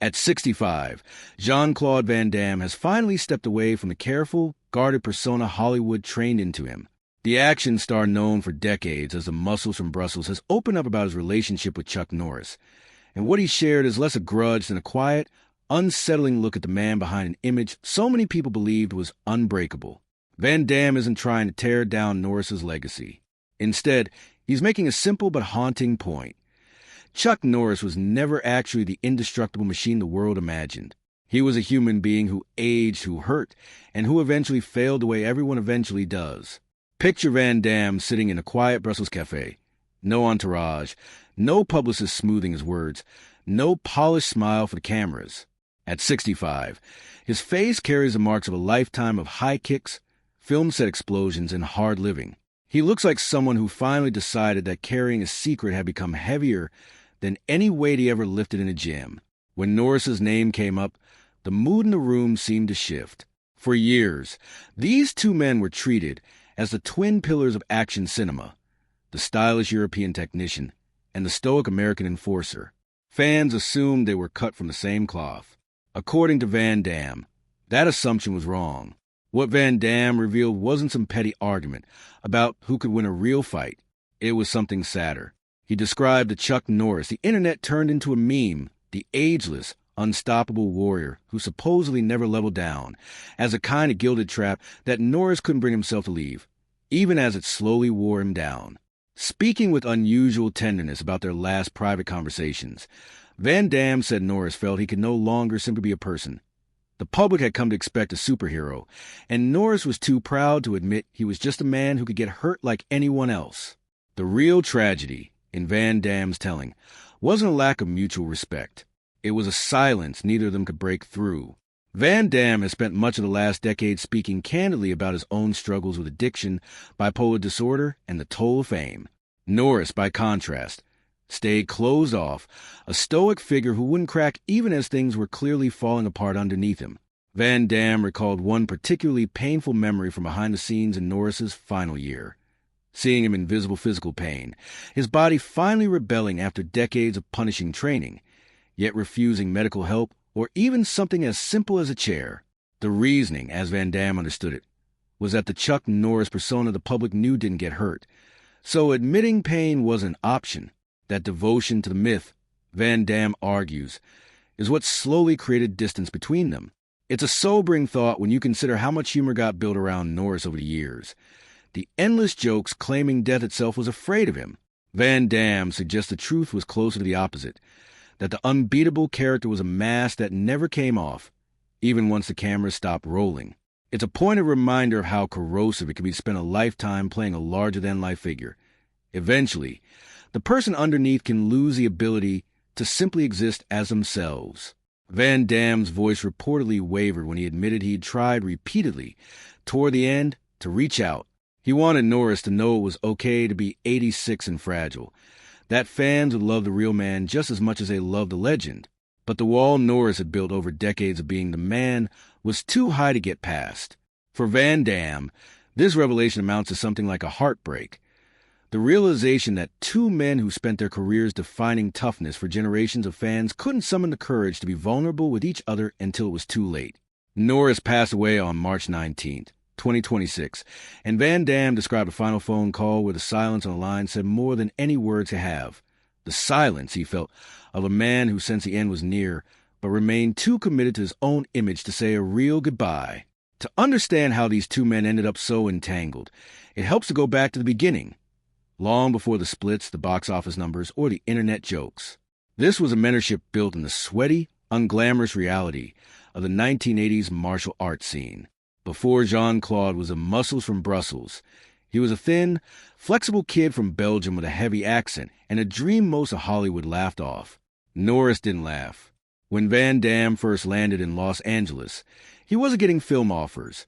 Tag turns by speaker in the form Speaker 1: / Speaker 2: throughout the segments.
Speaker 1: At 65, Jean-Claude Van Damme has finally stepped away from the careful, guarded persona Hollywood trained into him. The action star known for decades as the Muscles from Brussels has opened up about his relationship with Chuck Norris, and what he shared is less a grudge than a quiet, unsettling look at the man behind an image so many people believed was unbreakable. Van Damme isn't trying to tear down Norris's legacy. Instead, he's making a simple but haunting point. Chuck Norris was never actually the indestructible machine the world imagined. He was a human being who aged, who hurt, and who eventually failed the way everyone eventually does. Picture Van Damme sitting in a quiet Brussels cafe. No entourage, no publicist smoothing his words, no polished smile for the cameras. At 65, his face carries the marks of a lifetime of high kicks, film set explosions, and hard living. He looks like someone who finally decided that carrying a secret had become heavier than any weight he ever lifted in a gym. When Norris's name came up, the mood in the room seemed to shift. For years, these two men were treated as the twin pillars of action cinema, the stylish European technician and the stoic American enforcer. Fans assumed they were cut from the same cloth. According to Van Damme, that assumption was wrong. What Van Damme revealed wasn't some petty argument about who could win a real fight. It was something sadder. He described the Chuck Norris the internet turned into a meme, the ageless, unstoppable warrior who supposedly never leveled down, as a kind of gilded trap that Norris couldn't bring himself to leave, even as it slowly wore him down. Speaking with unusual tenderness about their last private conversations, Van Damme said Norris felt he could no longer simply be a person. The public had come to expect a superhero, and Norris was too proud to admit he was just a man who could get hurt like anyone else. The real tragedy, in Van Damme's telling, wasn't a lack of mutual respect. It was a silence neither of them could break through. Van Damme has spent much of the last decade speaking candidly about his own struggles with addiction, bipolar disorder, and the toll of fame. Norris, by contrast, stayed closed off, a stoic figure who wouldn't crack even as things were clearly falling apart underneath him. Van Damme recalled one particularly painful memory from behind the scenes in Norris's final year. Seeing him in visible physical pain, his body finally rebelling after decades of punishing training, yet refusing medical help or even something as simple as a chair. The reasoning, as Van Damme understood it, was that the Chuck Norris persona the public knew didn't get hurt, so admitting pain was an option. That devotion to the myth, Van Damme argues, is what slowly created distance between them. It's a sobering thought when you consider how much humor got built around Norris over the years. The endless jokes claiming death itself was afraid of him. Van Damme suggests the truth was closer to the opposite, that the unbeatable character was a mask that never came off, even once the cameras stopped rolling. It's a pointed reminder of how corrosive it can be to spend a lifetime playing a larger-than-life figure. Eventually, the person underneath can lose the ability to simply exist as themselves. Van Damme's voice reportedly wavered when he admitted he'd tried repeatedly, toward the end, to reach out. He wanted Norris to know it was okay to be 86 and fragile, that fans would love the real man just as much as they loved the legend. But the wall Norris had built over decades of being the man was too high to get past. For Van Damme, this revelation amounts to something like a heartbreak. The realization that two men who spent their careers defining toughness for generations of fans couldn't summon the courage to be vulnerable with each other until it was too late. Norris passed away on March 19th. 2026, and Van Damme described a final phone call where the silence on the line said more than any words could have. The silence, he felt, of a man who sensed the end was near, but remained too committed to his own image to say a real goodbye. To understand how these two men ended up so entangled, it helps to go back to the beginning, long before the splits, the box office numbers, or the internet jokes. This was a mentorship built in the sweaty, unglamorous reality of the 1980s martial arts scene. Before Jean-Claude was the Muscles from Brussels, he was a thin, flexible kid from Belgium with a heavy accent and a dream most of Hollywood laughed off. Norris didn't laugh. When Van Damme first landed in Los Angeles, he wasn't getting film offers.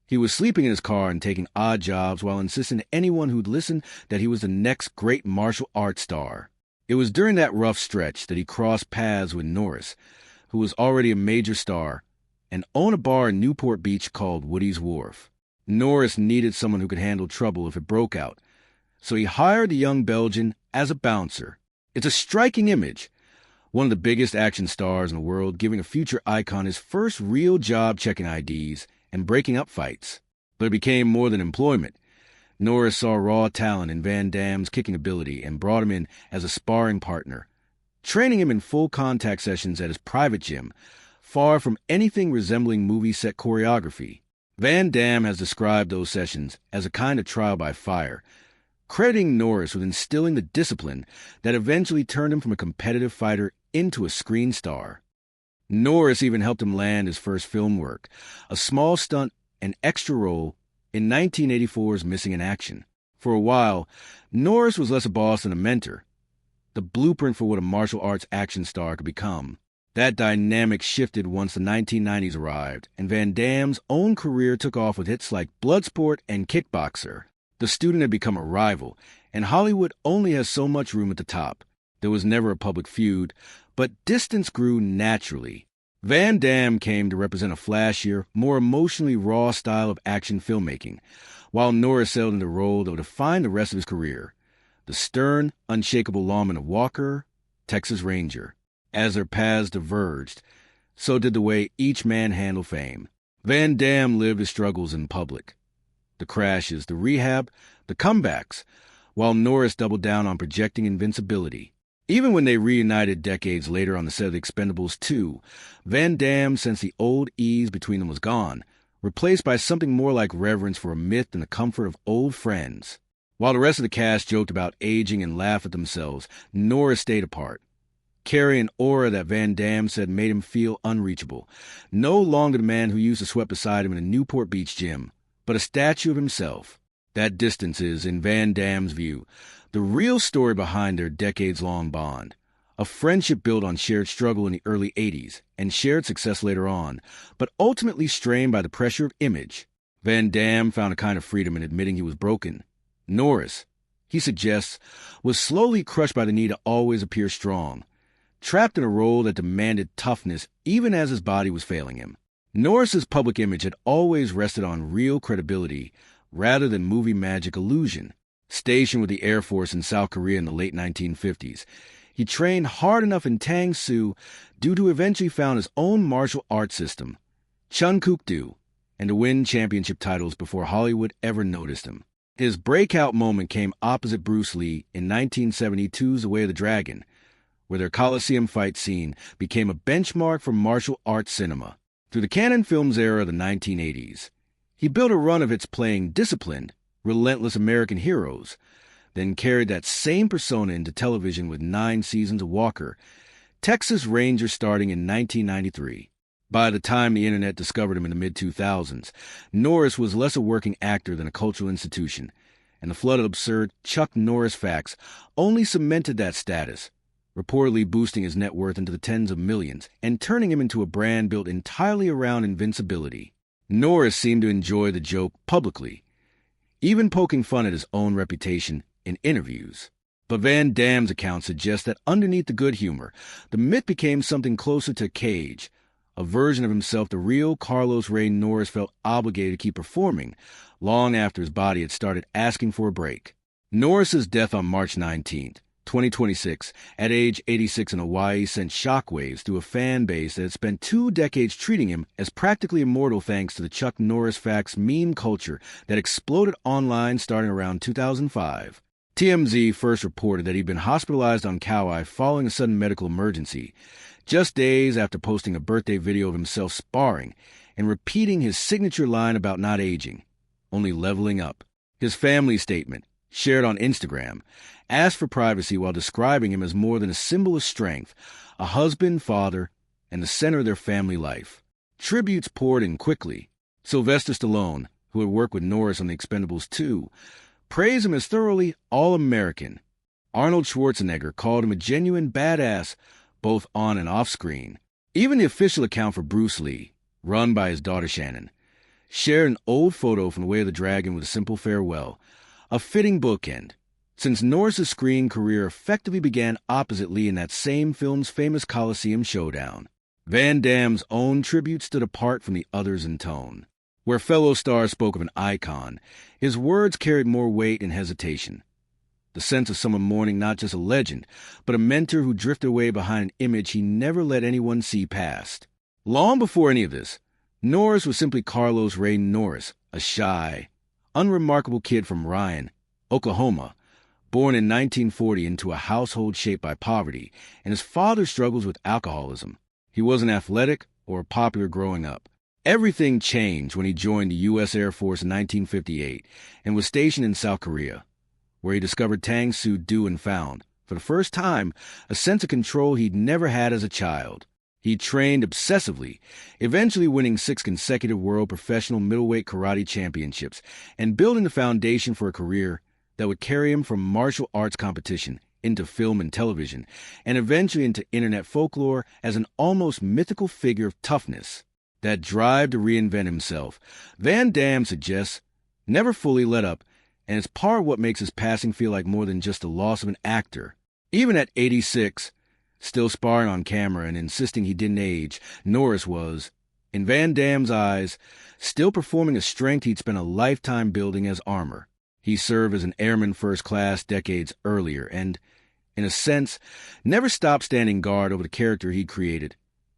Speaker 1: He was sleeping in his car and taking odd jobs while insisting to anyone who'd listen that he was the next great martial arts star. It was during that rough stretch that he crossed paths with Norris, who was already a major star, and owned a bar in Newport Beach called Woody's Wharf. Norris needed someone who could handle trouble if it broke out, so he hired the young Belgian as a bouncer. It's a striking image. one of the biggest action stars in the world, giving a future icon his first real job checking IDs and breaking up fights. But it became more than employment. Norris saw raw talent in Van Damme's kicking ability and brought him in as a sparring partner, training him in full contact sessions at his private gym, far from anything resembling movie set choreography. Van Damme has described those sessions as a kind of trial by fire, crediting Norris with instilling the discipline that eventually turned him from a competitive fighter into a screen star. Norris even helped him land his first film work, a small stunt and extra role in 1984's Missing in Action. For a while, Norris was less a boss than a mentor, the blueprint for what a martial arts action star could become. That dynamic shifted once the 1990s arrived, and Van Damme's own career took off with hits like Bloodsport and Kickboxer. The student had become a rival, and Hollywood only has so much room at the top. There was never a public feud, but distance grew naturally. Van Damme came to represent a flashier, more emotionally raw style of action filmmaking, while Norris settled into the role that would define the rest of his career, the stern, unshakable lawman of Walker, Texas Ranger. As their paths diverged, so did the way each man handled fame. Van Damme lived his struggles in public, the crashes, the rehab, the comebacks, while Norris doubled down on projecting invincibility. Even when they reunited decades later on the set of The Expendables 2, Van Damme sensed the old ease between them was gone, replaced by something more like reverence for a myth and the comfort of old friends. While the rest of the cast joked about aging and laughed at themselves, Norris stayed apart, carrying an aura that Van Damme said made him feel unreachable. No longer the man who used to sweat beside him in a Newport Beach gym, but a statue of himself. That distance is, in Van Damme's view, the real story behind their decades-long bond. A friendship built on shared struggle in the early 80s and shared success later on, but ultimately strained by the pressure of image. Van Damme found a kind of freedom in admitting he was broken. Norris, he suggests, was slowly crushed by the need to always appear strong, trapped in a role that demanded toughness even as his body was failing him. Norris's public image had always rested on real credibility rather than movie magic illusion. Stationed with the Air Force in South Korea in the late 1950s, he trained hard enough in Tang-Soo due to eventually found his own martial arts system, Chun-Kuk-Do, and to win championship titles before Hollywood ever noticed him. His breakout moment came opposite Bruce Lee in 1972's The Way of the Dragon, where their Coliseum fight scene became a benchmark for martial arts cinema. Through the Cannon Films era of the 1980s, he built a run of its playing disciplined, relentless American heroes, then carried that same persona into television with 9 seasons of Walker, Texas Ranger starting in 1993. By the time the internet discovered him in the mid-2000s, Norris was less a working actor than a cultural institution, and the flood of absurd Chuck Norris facts only cemented that status, reportedly boosting his net worth into the tens of millions and turning him into a brand built entirely around invincibility. Norris seemed to enjoy the joke publicly, even poking fun at his own reputation in interviews. But Van Damme's account suggests that underneath the good humor, the myth became something closer to a cage, a version of himself the real Carlos Ray Norris felt obligated to keep performing long after his body had started asking for a break. Norris's death on March 19th, 2026, at age 86 in Hawaii sent shockwaves through a fan base that had spent 2 decades treating him as practically immortal thanks to the Chuck Norris facts meme culture that exploded online starting around 2005. TMZ first reported that he'd been hospitalized on Kauai following a sudden medical emergency, just days after posting a birthday video of himself sparring and repeating his signature line about not aging, only leveling up. His family statement, shared on Instagram, asked for privacy while describing him as more than a symbol of strength, a husband, father, and the center of their family life. Tributes poured in quickly. Sylvester Stallone, who had worked with Norris on The Expendables 2, praised him as thoroughly all-American. Arnold Schwarzenegger called him a genuine badass, both on and off screen. Even the official account for Bruce Lee, run by his daughter Shannon, shared an old photo from The Way of the Dragon with a simple farewell, a fitting bookend, since Norris's screen career effectively began opposite Lee in that same film's famous Coliseum showdown. Van Damme's own tribute stood apart from the others in tone. Where fellow stars spoke of an icon, his words carried more weight and hesitation. the sense of someone mourning not just a legend, but a mentor who drifted away behind an image he never let anyone see past. Long before any of this, Norris was simply Carlos Ray Norris, a shy, unremarkable kid from Ryan, Oklahoma, born in 1940 into a household shaped by poverty and his father's struggles with alcoholism. He wasn't athletic or popular growing up. Everything changed when he joined the U.S. Air Force in 1958 and was stationed in South Korea, where he discovered Tang Soo Do and found, for the first time, a sense of control he'd never had as a child. He trained obsessively, eventually winning 6 consecutive world professional middleweight karate championships and building the foundation for a career that would carry him from martial arts competition into film and television, and eventually into internet folklore as an almost mythical figure of toughness. That drive to reinvent himself, Van Damme suggests, never fully let up, and it's part of what makes his passing feel like more than just the loss of an actor. Even at 86, still sparring on camera and insisting he didn't age, Norris was, in Van Damme's eyes, still performing a strength he'd spent a lifetime building as armor. He served as an airman first class decades earlier and, in a sense, never stopped standing guard over the character he'd created,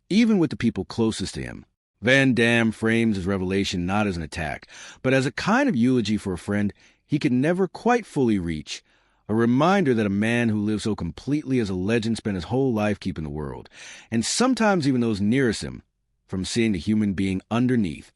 Speaker 1: even with the people closest to him. Van Damme frames his revelation not as an attack, but as a kind of eulogy for a friend he could never quite fully reach, a reminder that a man who lived so completely as a legend spent his whole life keeping the world, and sometimes even those nearest him, from seeing the human being underneath